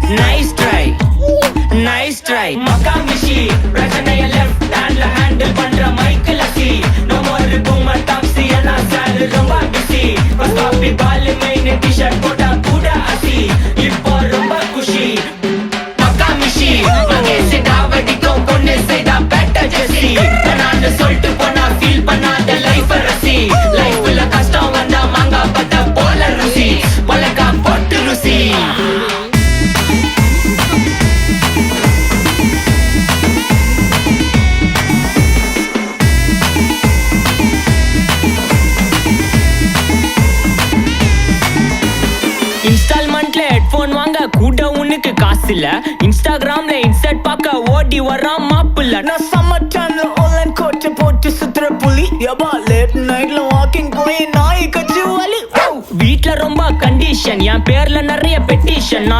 nice try, nice try. Makamishi, பிரச்சனைய left handல handle பண்ற Michael அசி. No more boomer taxi, ana sir ரொம்ப busy. First copy ball main t-shirt போட்டா கூட அசி. இப்போ ரொம்ப குஷி. Makamishi, மகேஷ் டாவடிக்கும் பொண்ணு செய்தா better ஜெசி. நான் சொல்லிட்டு போனா feel பண்ணாத life ரசி. லைஃப்ல கஷ்டம் வந்தா மாங்கா பத்த போல ருசி. மொளகா போட்டு ருசி. இன்ஸ்டால்மெண்ட்ல ஹெட்போன் வாங்க கூட உனக்கு காசு இல்ல. இன்ஸ்டாகிராம்ல இன்ஸ்டன்ட் பார்க்க ஓடி வரான் மாப்பிள்ள. நான் சம்மர் டைம்ல ஆன்லைன் கோட்டை போட்டு சுத்துற புலி. யபா லேட் நைட்ல வாக்கிங் போய் நாய் கச்சி வலி. வீட்ல ரொம்ப கண்டிஷன், என் பேர்ல நிறைய பெட்டிஷன். நான்